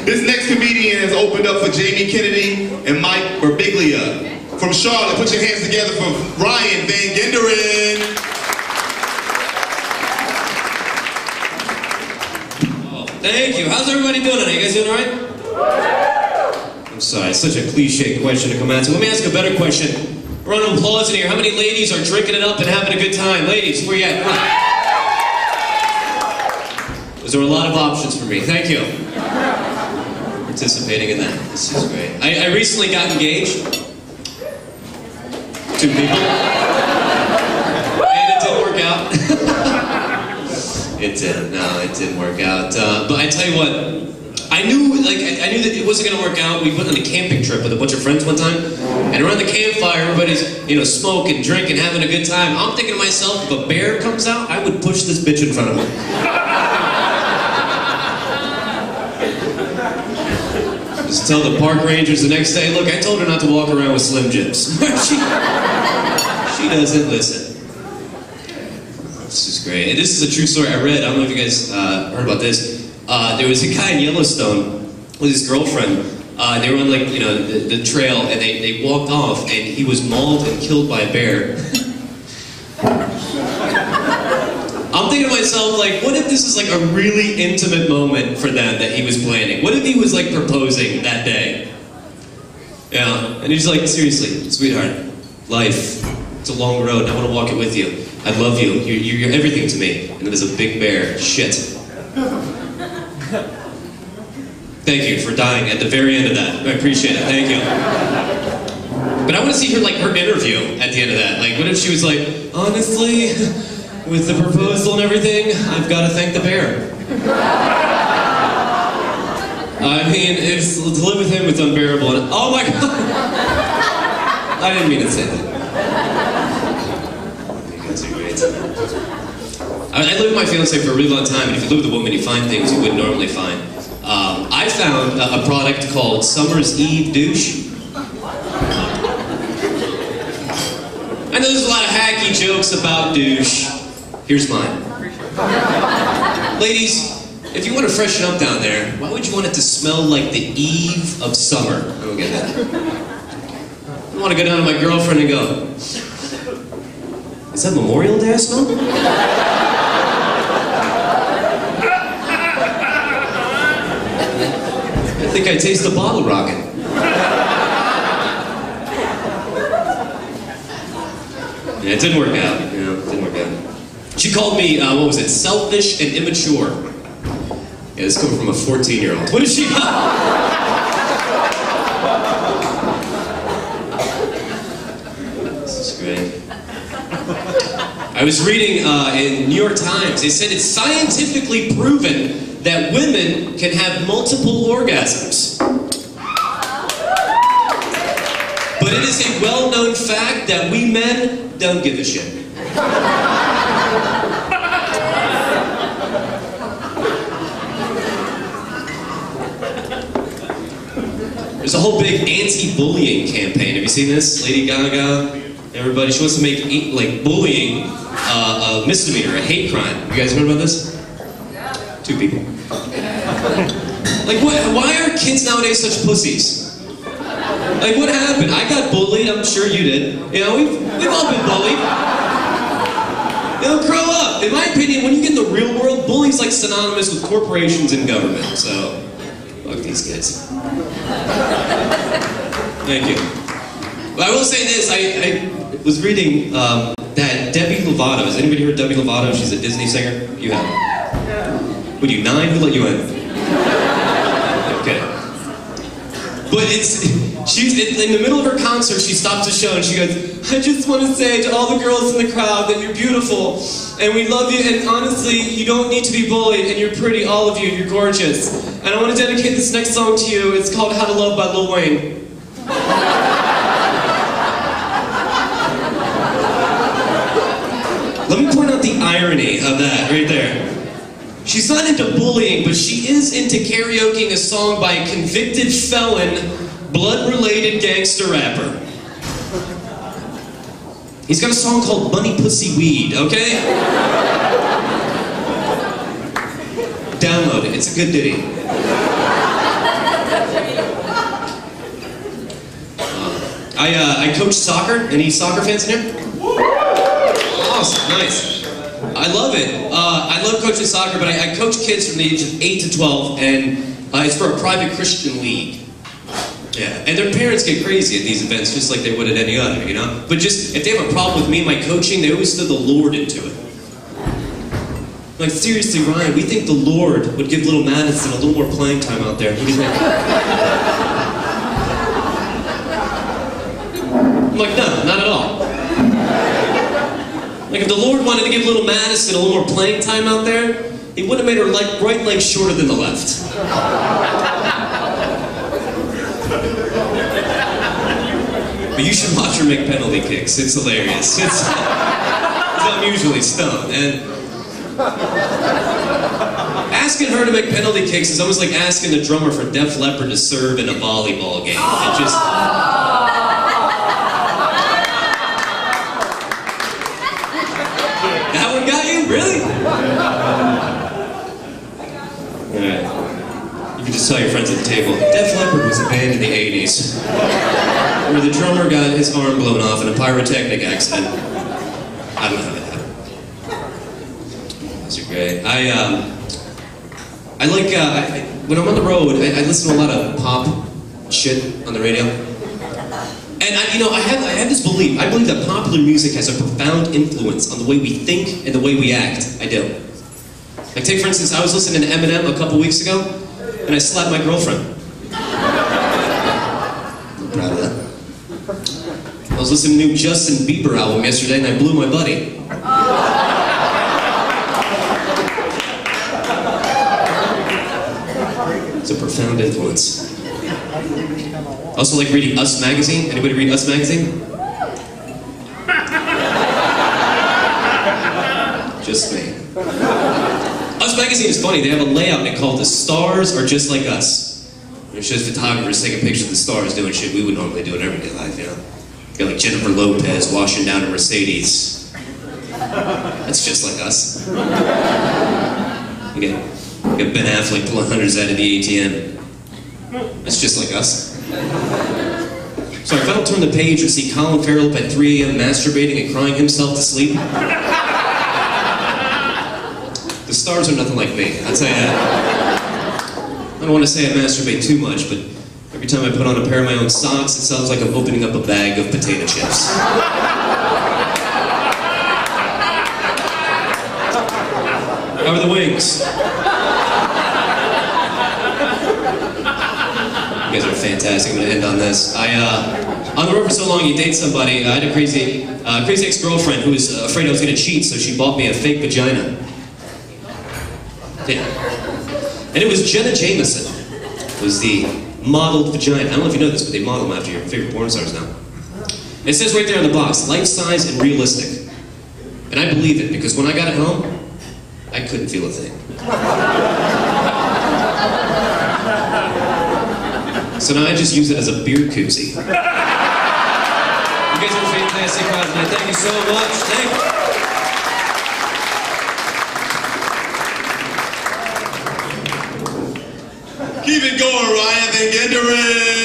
This next comedian has opened up for Jamie Kennedy and Mike Birbiglia. From Charlotte, put your hands together for Ryan Van Genderen. Oh, thank you. How's everybody doing today? You guys doing all right? I'm sorry, it's such a cliche question to come at. So let me ask a better question. A round of applause in here. How many ladies are drinking it up and having a good time? Ladies, where you at? Come on. Those are a lot of options for me. Thank you. Participating in that. This is great. I recently got engaged. 2 people. And it didn't work out. It didn't. No, it didn't work out. But I tell you what, I knew that it wasn't going to work out. We went on a camping trip with a bunch of friends one time, and around the campfire, everybody's, smoking, drinking, having a good time. I'm thinking to myself, if a bear comes out, I would push this bitch in front of him. Just tell the park rangers the next day, look, I told her not to walk around with Slim Jims. she doesn't listen. This is great. And this is a true story I read. I don't know if you guys heard about this. There was a guy in Yellowstone with his girlfriend. They were on the trail, and they walked off, and he was mauled and killed by a bear. I'm thinking to myself, what if this is a really intimate moment for them that he was planning? What if he was proposing that day? Yeah, and he's like, seriously, sweetheart, life, it's a long road, I want to walk it with you. I love you, you're everything to me. And then there's a big bear, shit. Thank you for dying at the very end of that. I appreciate it, thank you. But I want to see her interview at the end of that. What if she was like, honestly, with the proposal and everything, I've got to thank the bear. I mean, to live with him, it's unbearable. And, oh my God! I didn't mean to say that. You guys are great. I lived with my fiance for a really long time, and if you live with a woman, you find things you wouldn't normally find. I found a product called Summer's Eve Douche. I know there's a lot of hacky jokes about douche. Here's mine. Ladies, if you want to freshen up down there, why would you want it to smell like the eve of summer? I don't get that. I want to go down to my girlfriend and go, is that Memorial Day I smell? I think I taste the bottle rocket. Yeah, it didn't work out. It didn't work out. She called me, selfish and immature. Yeah, this coming from a 14-year-old. What is she? This is great. I was reading in New York Times, they said it's scientifically proven that women can have multiple orgasms. But it is a well-known fact that we men don't give a shit. There's a whole big anti-bullying campaign. Have you seen this? Lady Gaga, everybody. She wants to make bullying a misdemeanor, a hate crime. You guys heard about this? 2 people. Why are kids nowadays such pussies? What happened? I got bullied. I'm sure you did. We've all been bullied. Grow up. In my opinion, when you get in the real world, bullying's synonymous with corporations and government. So, fuck these kids. Thank you. But I will say this, I was reading that Demi Lovato, has anybody heard Demi Lovato? She's a Disney singer. You have. What are you, 9? Who let you in? Okay. But she's in the middle of her concert, she stops the show and she goes, I just want to say to all the girls in the crowd that you're beautiful and we love you, and honestly, you don't need to be bullied, and you're pretty, all of you, and you're gorgeous. And I want to dedicate this next song to you. It's called How to Love by Lil Wayne. Let me point out the irony of that right there. She's not into bullying, but she is into karaokeing a song by a convicted felon, blood-related gangster rapper. He's got a song called Bunny Pussy Weed, okay? Download it, it's a good ditty. I coach soccer. Any soccer fans in here? Awesome, nice. I love it. I love coaching soccer, but I coach kids from the age of 8 to 12, and it's for a private Christian league. Yeah, and their parents get crazy at these events, just like they would at any other, you know? But just, if they have a problem with me and my coaching, they always throw the Lord into it. Like, seriously, Ryan, we think the Lord would give little Madison a little more playing time out there. What do you think? I'm like, no, not at all. Like, if the Lord wanted to give little Madison a little more playing time out there, he would have made her right leg shorter than the left. But you should watch her make penalty kicks. It's hilarious. I'm usually stoned. And asking her to make penalty kicks is almost like asking the drummer for Def Leppard to serve in a volleyball game. It just... That one got you? Really? Alright. You can just tell your friends at the table, Def Leppard was a band in the 80s. Where the drummer got his arm blown off in a pyrotechnic accident. I don't know how that happened. Those are great. I like, when I'm on the road, I listen to a lot of pop shit on the radio. And I have this belief. I believe that popular music has a profound influence on the way we think and the way we act. I do. Like, take for instance, I was listening to Eminem a couple weeks ago, and I slapped my girlfriend. I'm proud of that. I was listening to the new Justin Bieber album yesterday, and I blew my buddy. It's a profound influence. I also like reading Us Magazine. Anybody read Us Magazine? Just me. Us Magazine is funny. They have a layout in it called The Stars Are Just Like Us. It shows photographers taking pictures of the stars doing shit we would normally do in everyday life, you know? Got like Jennifer Lopez washing down a Mercedes. That's just like us. You got Ben Affleck pulling hundreds out of the ATM. That's just like us. So if I don't turn the page or see Colin Farrell up at 3 a.m. masturbating and crying himself to sleep, the stars are nothing like me, I'll tell you that. I don't want to say I masturbate too much, but every time I put on a pair of my own socks, it sounds like I'm opening up a bag of potato chips. How are the wings? You guys are fantastic. I'm going to end on this. On the road for so long, you date somebody. I had a crazy ex-girlfriend who was afraid I was going to cheat, so she bought me a fake vagina. Yeah. And it was Jenna Jameson. It was the modeled vagina. I don't know if you know this, but they model them after your favorite porn stars now. And it says right there on the box, life-size and realistic. And I believe it, because when I got it home, I couldn't feel a thing. So now I just use it as a beer koozie. You guys are a fantastic crowd tonight. Thank you so much. Thank you. Keep it going, Ryan Van Genderen.